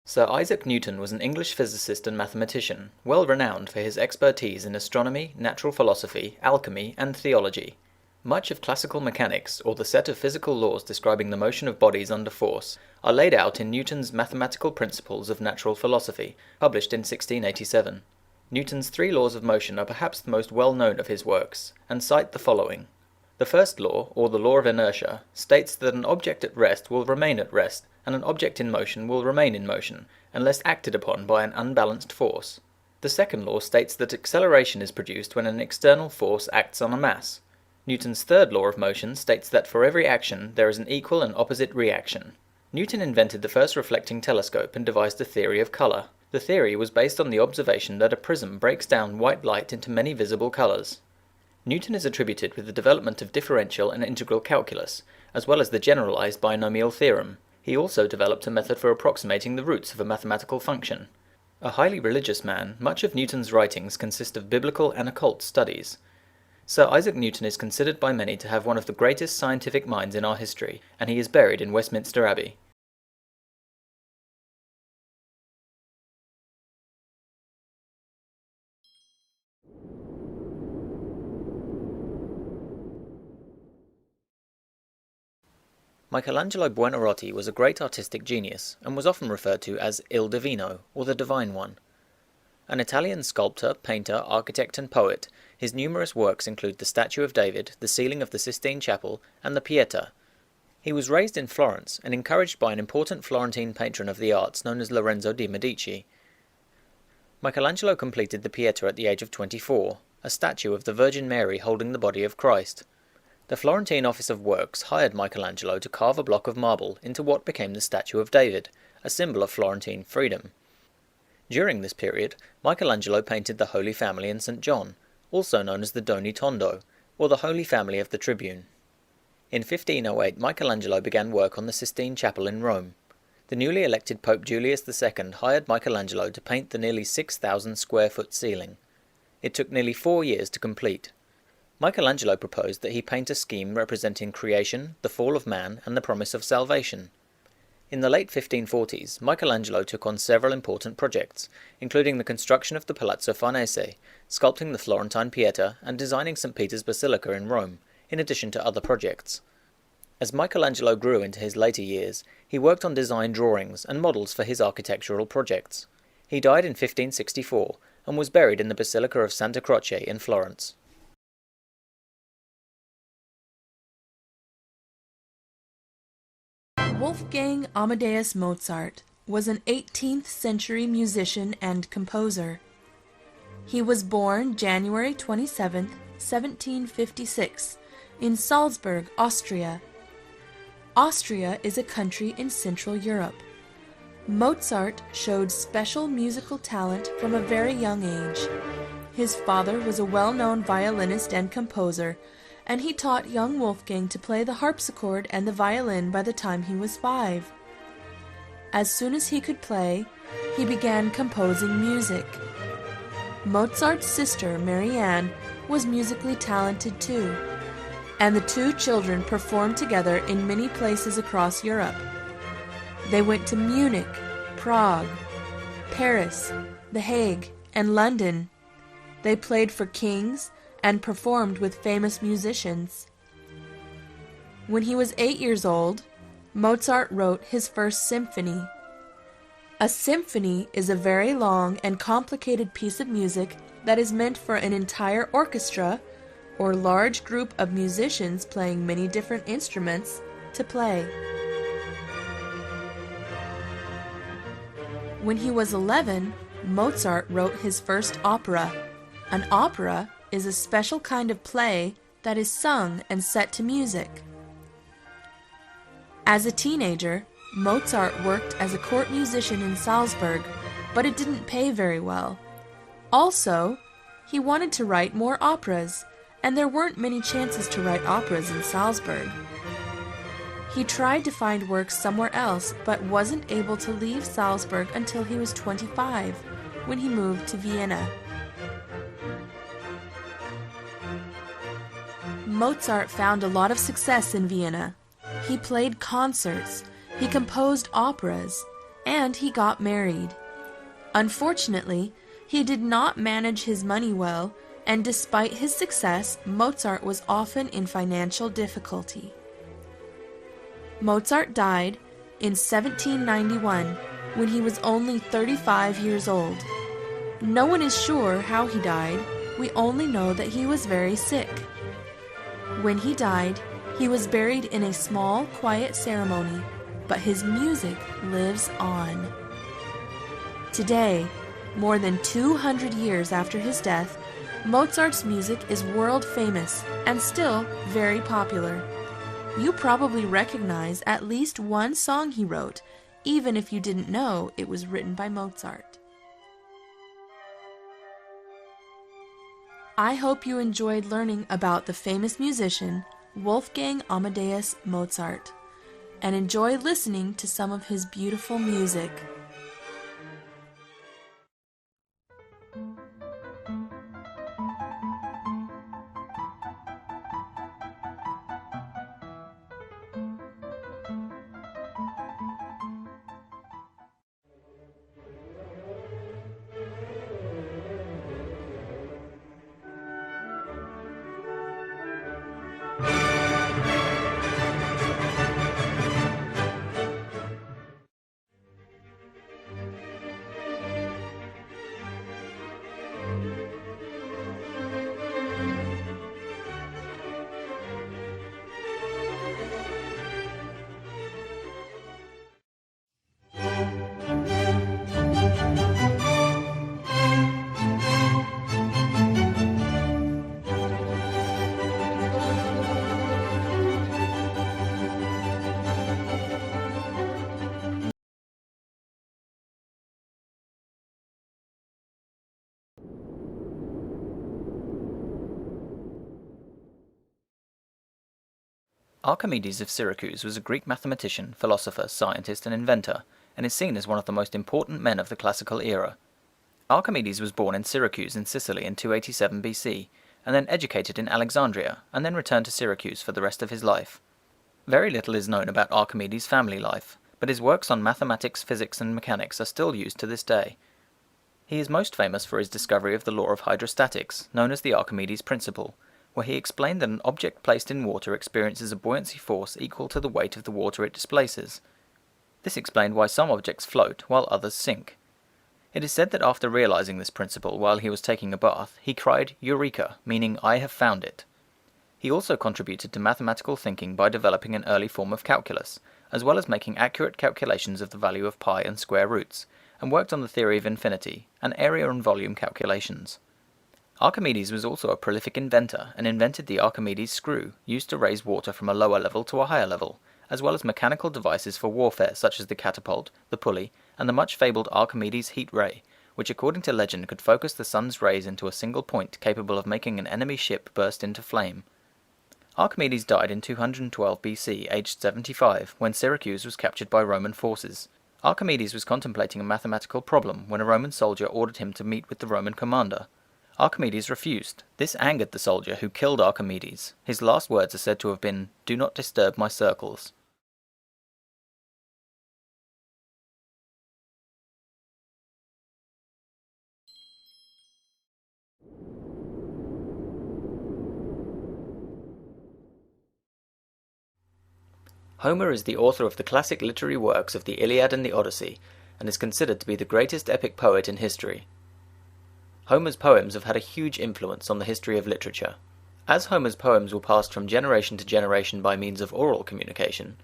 Sir Isaac Newton was an English physicist and mathematician, well renowned for his expertise in astronomy, natural philosophy, alchemy, and theology. Much of classical mechanics, or the set of physical laws describing the motion of bodies under force, are laid out in Newton's Mathematical Principles of Natural Philosophy, published in 1687. Newton's three laws of motion are perhaps the most well-known of his works, and cite the following. The first law, or the law of inertia, states that an object at rest will remain at rest, and an object in motion will remain in motion, unless acted upon by an unbalanced force. The second law states that acceleration is produced when an external force acts on a mass. Newton's third law of motion states that for every action there is an equal and opposite reaction. Newton invented the first reflecting telescope and devised a theory of colour. The theory was based on the observation that a prism breaks down white light into many visible colours. Newton is attributed with the development of differential and integral calculus, as well as the generalised binomial theorem. He also developed a method for approximating the roots of a mathematical function. A highly religious man, much of Newton's writings consist of biblical and occult studies. Sir Isaac Newton is considered by many to have one of the greatest scientific minds in our history, and he is buried in Westminster Abbey. Michelangelo Buonarroti was a great artistic genius, and was often referred to as Il Divino, or the Divine One. An Italian sculptor, painter, architect and poet, his numerous works include the Statue of David, the ceiling of the Sistine Chapel, and the Pietà. He was raised in Florence, and encouraged by an important Florentine patron of the arts known as Lorenzo de' Medici. Michelangelo completed the Pietà at the age of 24, a statue of the Virgin Mary holding the body of Christ. The Florentine Office of Works hired Michelangelo to carve a block of marble into what became the Statue of David, a symbol of Florentine freedom. During this period, Michelangelo painted the Holy Family and St. John, also known as the Doni Tondo, or the Holy Family of the Tribune. In 1508, Michelangelo began work on the Sistine Chapel in Rome. The newly elected Pope Julius II hired Michelangelo to paint the nearly 6,000 square foot ceiling. It took nearly 4 years to complete. Michelangelo proposed that he paint a scheme representing creation, the fall of man, and the promise of salvation. In the late 1540s, Michelangelo took on several important projects, including the construction of the Palazzo Farnese, sculpting the Florentine Pietà, and designing St. Peter's Basilica in Rome, in addition to other projects. As Michelangelo grew into his later years, he worked on design drawings and models for his architectural projects. He died in 1564, and was buried in the Basilica of Santa Croce in Florence. Wolfgang Amadeus Mozart was an 18th century musician and composer. He was born January 27, 1756, in Salzburg, Austria. Austria is a country in Central Europe. Mozart showed special musical talent from a very young age. His father was a well-known violinist and composer, and he taught young Wolfgang to play the harpsichord and the violin by the time he was 5. As soon as he could play, he began composing music. Mozart's sister, Marianne, was musically talented too, and the two children performed together in many places across Europe. They went to Munich, Prague, Paris, The Hague, and London. They played for kings and performed with famous musicians. When he was 8 years old, Mozart wrote his first symphony. A symphony is a very long and complicated piece of music that is meant for an entire orchestra or large group of musicians playing many different instruments to play. When he was 11, Mozart wrote his first opera. An opera is a special kind of play that is sung and set to music. As a teenager, Mozart worked as a court musician in Salzburg, but it didn't pay very well. Also, he wanted to write more operas, and there weren't many chances to write operas in Salzburg. He tried to find work somewhere else, but wasn't able to leave Salzburg until he was 25, when he moved to Vienna. Mozart found a lot of success in Vienna. He played concerts, he composed operas, and he got married. Unfortunately, he did not manage his money well, and despite his success, Mozart was often in financial difficulty. Mozart died in 1791 when he was only 35 years old. No one is sure how he died, we only know that he was very sick. When he died, he was buried in a small, quiet ceremony, but his music lives on. Today, more than 200 years after his death, Mozart's music is world famous and still very popular. You probably recognize at least one song he wrote, even if you didn't know it was written by Mozart. I hope you enjoyed learning about the famous musician Wolfgang Amadeus Mozart, and enjoy listening to some of his beautiful music. Archimedes of Syracuse was a Greek mathematician, philosopher, scientist, and inventor, and is seen as one of the most important men of the classical era. Archimedes was born in Syracuse in Sicily in 287 BC, and then educated in Alexandria, and then returned to Syracuse for the rest of his life. Very little is known about Archimedes' family life, but his works on mathematics, physics, and mechanics are still used to this day. He is most famous for his discovery of the law of hydrostatics, known as the Archimedes principle, where he explained that an object placed in water experiences a buoyancy force equal to the weight of the water it displaces. This explained why some objects float while others sink. It is said that after realizing this principle while he was taking a bath, he cried "Eureka," meaning "I have found it." He also contributed to mathematical thinking by developing an early form of calculus, as well as making accurate calculations of the value of pi and square roots, and worked on the theory of infinity, and area and volume calculations. Archimedes was also a prolific inventor and invented the Archimedes screw, used to raise water from a lower level to a higher level, as well as mechanical devices for warfare such as the catapult, the pulley, and the much fabled Archimedes heat ray, which according to legend could focus the sun's rays into a single point capable of making an enemy ship burst into flame. Archimedes died in 212 BC, aged 75, when Syracuse was captured by Roman forces. Archimedes was contemplating a mathematical problem when a Roman soldier ordered him to meet with the Roman commander. Archimedes refused. This angered the soldier, who killed Archimedes. His last words are said to have been, "Do not disturb my circles." Homer is the author of the classic literary works of the Iliad and the Odyssey, and is considered to be the greatest epic poet in history. Homer's poems have had a huge influence on the history of literature. As Homer's poems were passed from generation to generation by means of oral communication,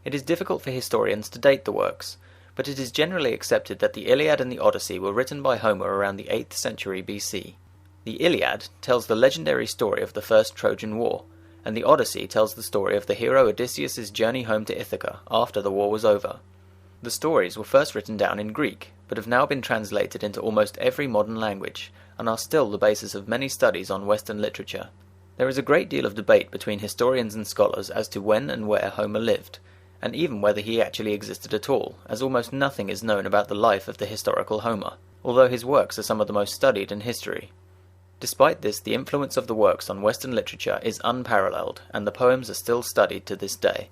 it is difficult for historians to date the works, but it is generally accepted that the Iliad and the Odyssey were written by Homer around the 8th century BC. The Iliad tells the legendary story of the First Trojan War, and the Odyssey tells the story of the hero Odysseus' journey home to Ithaca after the war was over. The stories were first written down in Greek, but have now been translated into almost every modern language, and are still the basis of many studies on Western literature. There is a great deal of debate between historians and scholars as to when and where Homer lived, and even whether he actually existed at all, as almost nothing is known about the life of the historical Homer, although his works are some of the most studied in history. Despite this, the influence of the works on Western literature is unparalleled, and the poems are still studied to this day.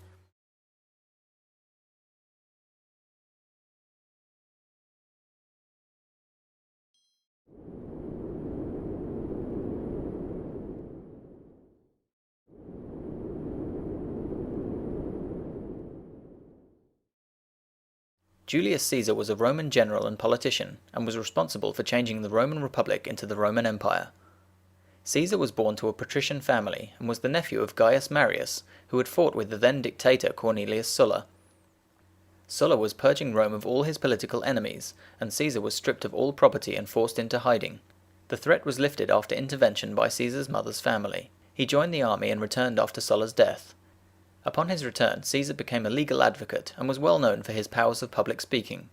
Julius Caesar was a Roman general and politician, and was responsible for changing the Roman Republic into the Roman Empire. Caesar was born to a patrician family, and was the nephew of Gaius Marius, who had fought with the then dictator Cornelius Sulla. Sulla was purging Rome of all his political enemies, and Caesar was stripped of all property and forced into hiding. The threat was lifted after intervention by Caesar's mother's family. He joined the army and returned after Sulla's death. Upon his return, Caesar became a legal advocate and was well known for his powers of public speaking.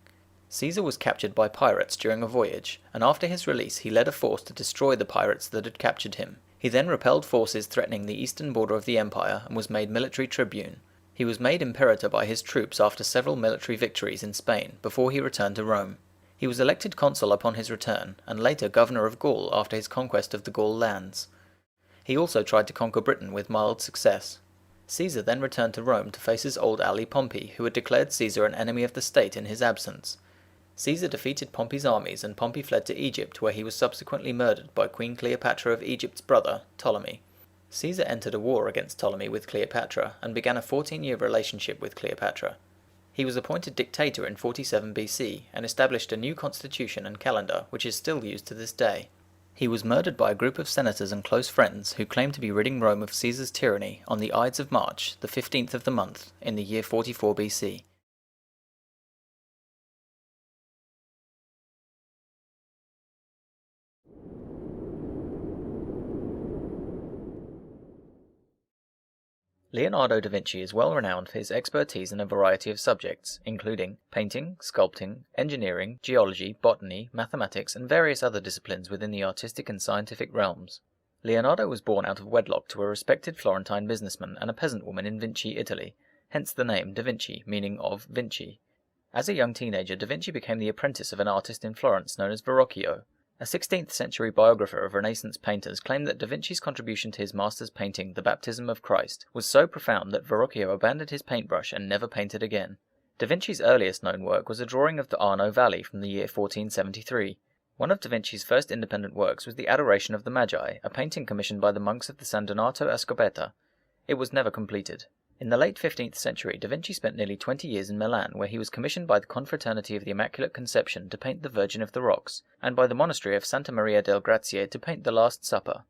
Caesar was captured by pirates during a voyage, and after his release he led a force to destroy the pirates that had captured him. He then repelled forces threatening the eastern border of the empire and was made military tribune. He was made imperator by his troops after several military victories in Spain, before he returned to Rome. He was elected consul upon his return, and later governor of Gaul after his conquest of the Gaul lands. He also tried to conquer Britain with mild success. Caesar then returned to Rome to face his old ally Pompey, who had declared Caesar an enemy of the state in his absence. Caesar defeated Pompey's armies, and Pompey fled to Egypt, where he was subsequently murdered by Queen Cleopatra of Egypt's brother, Ptolemy. Caesar entered a war against Ptolemy with Cleopatra, and began a 14-year relationship with Cleopatra. He was appointed dictator in 47 BC, and established a new constitution and calendar, which is still used to this day. He was murdered by a group of senators and close friends, who claimed to be ridding Rome of Caesar's tyranny, on the Ides of March, the 15th of the month, in the year 44 BC. Leonardo da Vinci is well renowned for his expertise in a variety of subjects, including painting, sculpting, engineering, geology, botany, mathematics, and various other disciplines within the artistic and scientific realms. Leonardo was born out of wedlock to a respected Florentine businessman and a peasant woman in Vinci, Italy, hence the name Da Vinci, meaning of Vinci. As a young teenager, Da Vinci became the apprentice of an artist in Florence known as Verrocchio. A 16th-century biographer of Renaissance painters claimed that Da Vinci's contribution to his master's painting, The Baptism of Christ, was so profound that Verrocchio abandoned his paintbrush and never painted again. Da Vinci's earliest known work was a drawing of the Arno Valley from the year 1473. One of Da Vinci's first independent works was the Adoration of the Magi, a painting commissioned by the monks of the San Donato a Scopeta. It was never completed. In the late 15th century, Da Vinci spent nearly 20 years in Milan, where he was commissioned by the Confraternity of the Immaculate Conception to paint the Virgin of the Rocks, and by the monastery of Santa Maria del Grazie to paint the Last Supper.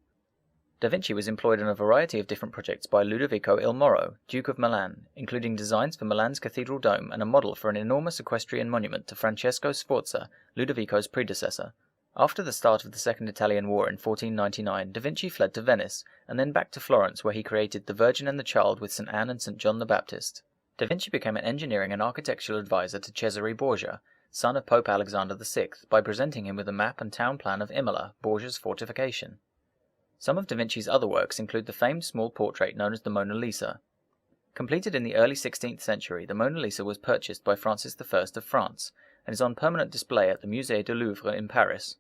Da Vinci was employed in a variety of different projects by Ludovico il Moro, Duke of Milan, including designs for Milan's cathedral dome and a model for an enormous equestrian monument to Francesco Sforza, Ludovico's predecessor. After the start of the Second Italian War in 1499, Da Vinci fled to Venice, and then back to Florence, where he created The Virgin and the Child with St. Anne and St. John the Baptist. Da Vinci became an engineering and architectural advisor to Cesare Borgia, son of Pope Alexander VI, by presenting him with a map and town plan of Imola, Borgia's fortification. Some of Da Vinci's other works include the famed small portrait known as the Mona Lisa. Completed in the early 16th century, the Mona Lisa was purchased by Francis I of France, and is on permanent display at the Musée du Louvre in Paris.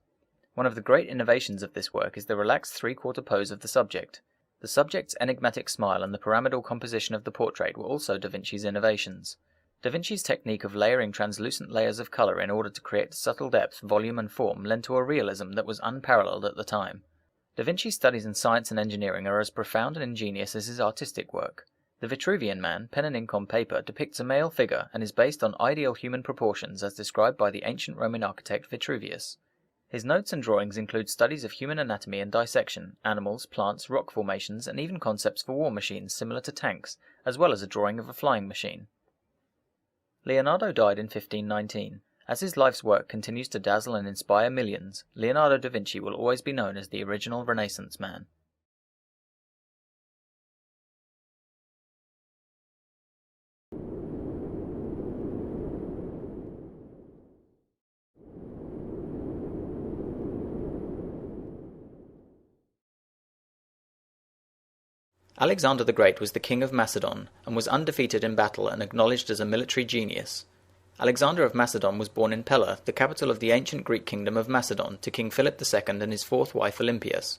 One of the great innovations of this work is the relaxed three-quarter pose of the subject. The subject's enigmatic smile and the pyramidal composition of the portrait were also Da Vinci's innovations. Da Vinci's technique of layering translucent layers of colour in order to create subtle depth, volume and form lent to a realism that was unparalleled at the time. Da Vinci's studies in science and engineering are as profound and ingenious as his artistic work. The Vitruvian Man, pen and ink on paper, depicts a male figure and is based on ideal human proportions as described by the ancient Roman architect Vitruvius. His notes and drawings include studies of human anatomy and dissection, animals, plants, rock formations, and even concepts for war machines similar to tanks, as well as a drawing of a flying machine. Leonardo died in 1519. As his life's work continues to dazzle and inspire millions, Leonardo da Vinci will always be known as the original Renaissance man. Alexander the Great was the king of Macedon, and was undefeated in battle and acknowledged as a military genius. Alexander of Macedon was born in Pella, the capital of the ancient Greek kingdom of Macedon, to King Philip II and his fourth wife Olympias.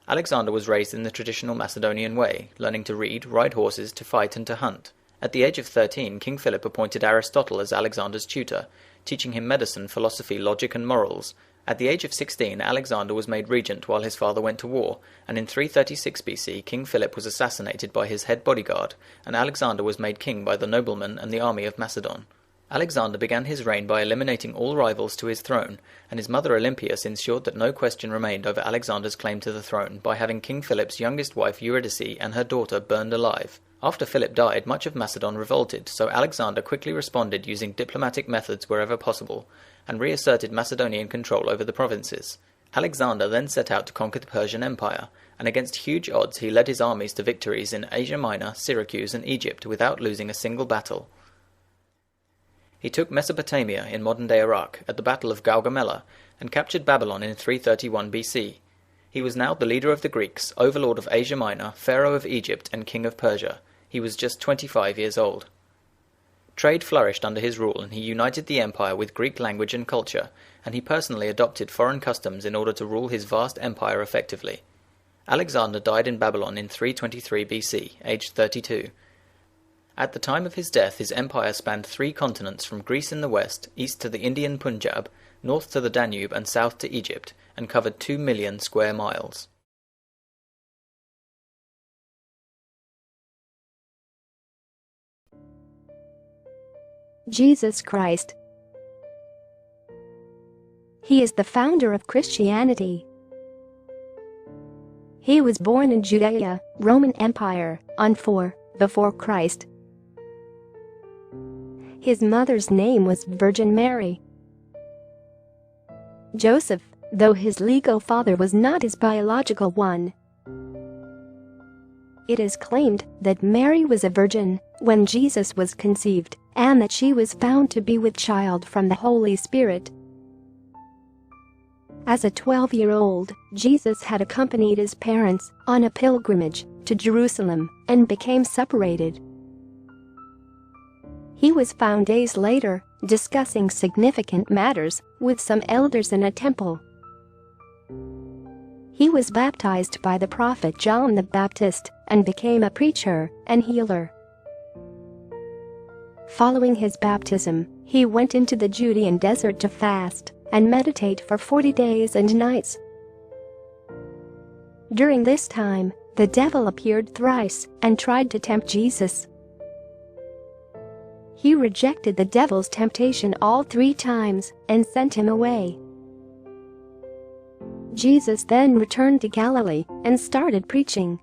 Alexander was raised in the traditional Macedonian way, learning to read, ride horses, to fight and to hunt. At the age of 13, King Philip appointed Aristotle as Alexander's tutor, teaching him medicine, philosophy, logic and morals. At the age of 16, Alexander was made regent while his father went to war, and in 336 BC, King Philip was assassinated by his head bodyguard, and Alexander was made king by the noblemen and the army of Macedon. Alexander began his reign by eliminating all rivals to his throne, and his mother Olympias ensured that no question remained over Alexander's claim to the throne by having King Philip's youngest wife Eurydice and her daughter burned alive. After Philip died, much of Macedon revolted, so Alexander quickly responded using diplomatic methods wherever possible, and reasserted Macedonian control over the provinces. Alexander then set out to conquer the Persian Empire, and against huge odds he led his armies to victories in Asia Minor, Syracuse, and Egypt without losing a single battle. He took Mesopotamia in modern-day Iraq at the Battle of Gaugamela and captured Babylon in 331 BC. He was now the leader of the Greeks, overlord of Asia Minor, pharaoh of Egypt, and king of Persia. He was just 25 years old. Trade flourished under his rule, and he united the empire with Greek language and culture, and he personally adopted foreign customs in order to rule his vast empire effectively. Alexander died in Babylon in 323 BC, aged 32. At the time of his death, his empire spanned 3 continents from Greece in the west, east to the Indian Punjab, north to the Danube, and south to Egypt, and covered 2 million square miles. Jesus Christ. He is the founder of Christianity. He was born in Judea, Roman Empire, on 4 before Christ. His mother's name was Virgin Mary. Joseph, though his legal father was not his biological one. It is claimed that Mary was a virgin when Jesus was conceived, and that she was found to be with child from the Holy Spirit. As a 12-year-old, Jesus had accompanied his parents on a pilgrimage to Jerusalem and became separated. He was found days later discussing significant matters with some elders in a temple. He was baptized by the prophet John the Baptist and became a preacher and healer. Following his baptism, he went into the Judean desert to fast and meditate for 40 days and nights. During this time, the devil appeared thrice and tried to tempt Jesus. He rejected the devil's temptation all 3 times and sent him away. Jesus then returned to Galilee and started preaching.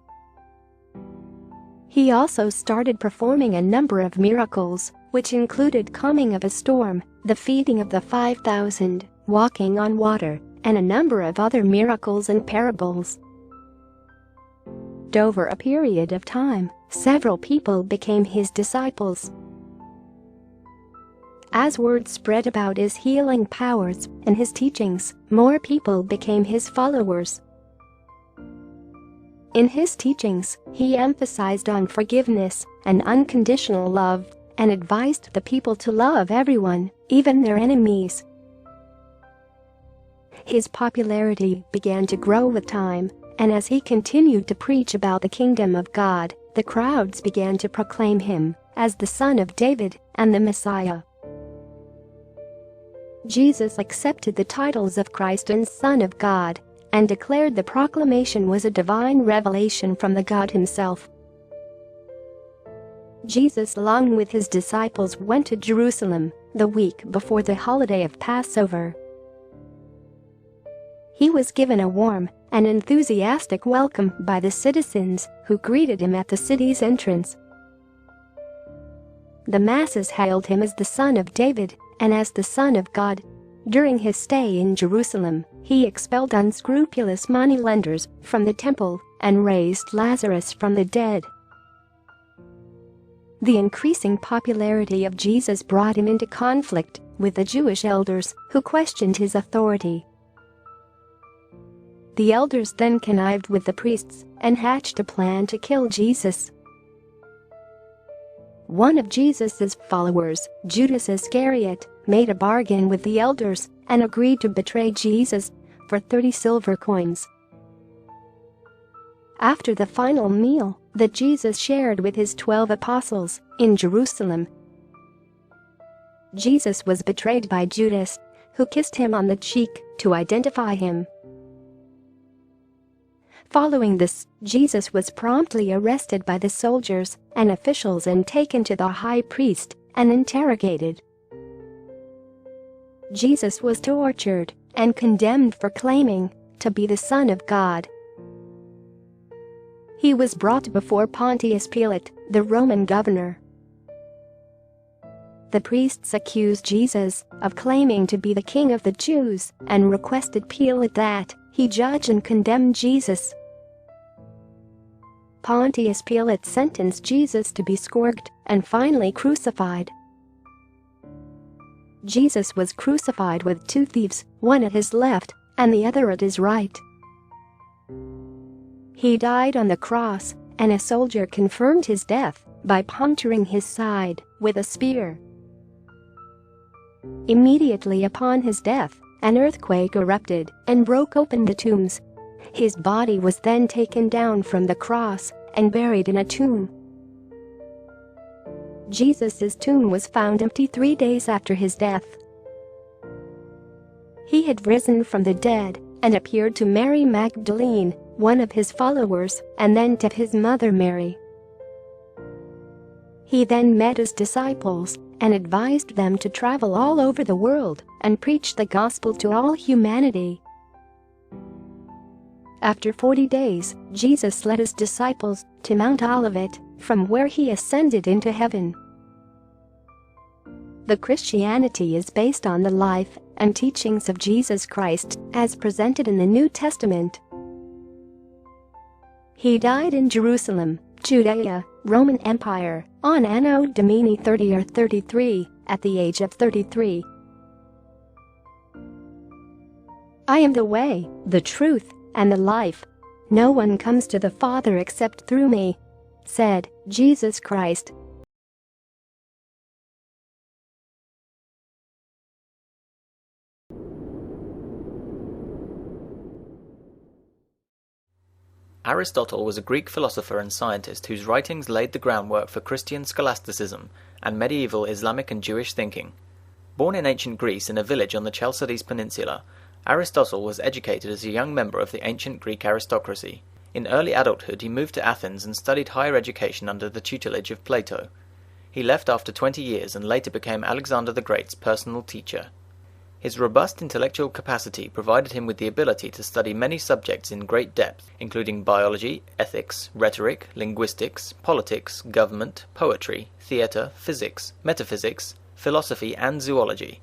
He also started performing a number of miracles, which included calming of a storm, the feeding of the 5,000, walking on water, and a number of other miracles and parables. Over a period of time, several people became his disciples. As word spread about his healing powers and his teachings, more people became his followers. In his teachings, he emphasized on forgiveness and unconditional love, and advised the people to love everyone, even their enemies. His popularity began to grow with time, and as he continued to preach about the kingdom of God, the crowds began to proclaim him as the Son of David and the Messiah. Jesus accepted the titles of Christ and Son of God, and declared the proclamation was a divine revelation from the God himself. Jesus, along with his disciples, went to Jerusalem the week before the holiday of Passover. He was given a warm and enthusiastic welcome by the citizens who greeted him at the city's entrance. The masses hailed him as the Son of David and as the Son of God. During his stay in Jerusalem, he expelled unscrupulous moneylenders from the temple and raised Lazarus from the dead. The increasing popularity of Jesus brought him into conflict with the Jewish elders who questioned his authority. The elders then connived with the priests and hatched a plan to kill Jesus. One of Jesus' followers, Judas Iscariot, made a bargain with the elders and agreed to betray Jesus for 30 silver coins. After the final meal that Jesus shared with his 12 apostles in Jerusalem, Jesus was betrayed by Judas, who kissed him on the cheek to identify him. Following this, Jesus was promptly arrested by the soldiers and officials and taken to the high priest and interrogated. Jesus was tortured and condemned for claiming to be the Son of God. He was brought before Pontius Pilate, the Roman governor. The priests accused Jesus of claiming to be the King of the Jews and requested Pilate that he judge and condemn Jesus. Pontius Pilate sentenced Jesus to be scourged and finally crucified. Jesus was crucified with two thieves, one at his left and the other at his right. He died on the cross, and a soldier confirmed his death by puncturing his side with a spear. Immediately upon his death, an earthquake erupted and broke open the tombs. His body was then taken down from the cross and buried in a tomb. Jesus' tomb was found empty 3 days after his death. He had risen from the dead and appeared to Mary Magdalene, one of his followers, and then to his mother Mary. He then met his disciples and advised them to travel all over the world and preach the gospel to all humanity. After 40 days, Jesus led his disciples to Mount Olivet, from where he ascended into heaven. The Christianity is based on the life and teachings of Jesus Christ as presented in the New Testament. He died in Jerusalem, Judea, Roman Empire, on Anno Domini 30 or 33, at the age of 33. I am the way, the truth, and the life. No one comes to the Father except through me, said Jesus Christ. Aristotle was a Greek philosopher and scientist whose writings laid the groundwork for Christian scholasticism and medieval Islamic and Jewish thinking. Born in ancient Greece in a village on the Chalcidice Peninsula, Aristotle was educated as a young member of the ancient Greek aristocracy. In early adulthood he moved to Athens and studied higher education under the tutelage of Plato. He left after 20 years and later became Alexander the Great's personal teacher. His robust intellectual capacity provided him with the ability to study many subjects in great depth, including biology, ethics, rhetoric, linguistics, politics, government, poetry, theatre, physics, metaphysics, philosophy, and zoology.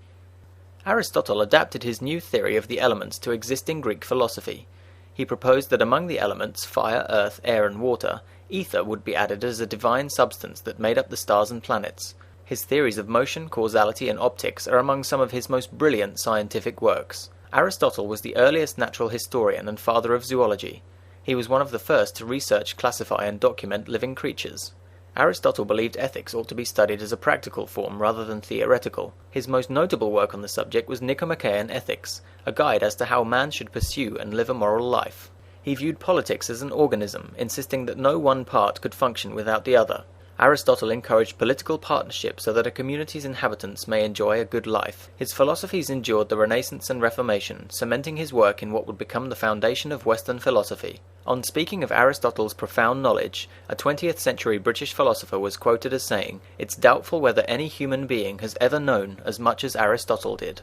Aristotle adapted his new theory of the elements to existing Greek philosophy. He proposed that among the elements, fire, earth, air, and water, ether would be added as a divine substance that made up the stars and planets. His theories of motion, causality, and optics are among some of his most brilliant scientific works. Aristotle was the earliest natural historian and father of zoology. He was one of the first to research, classify, and document living creatures. Aristotle believed ethics ought to be studied as a practical form rather than theoretical. His most notable work on the subject was Nicomachean Ethics, a guide as to how man should pursue and live a moral life. He viewed politics as an organism, insisting that no one part could function without the other. Aristotle encouraged political partnership so that a community's inhabitants may enjoy a good life. His philosophies endured the Renaissance and Reformation, cementing his work in what would become the foundation of Western philosophy. On speaking of Aristotle's profound knowledge, a 20th century British philosopher was quoted as saying, "It's doubtful whether any human being has ever known as much as Aristotle did."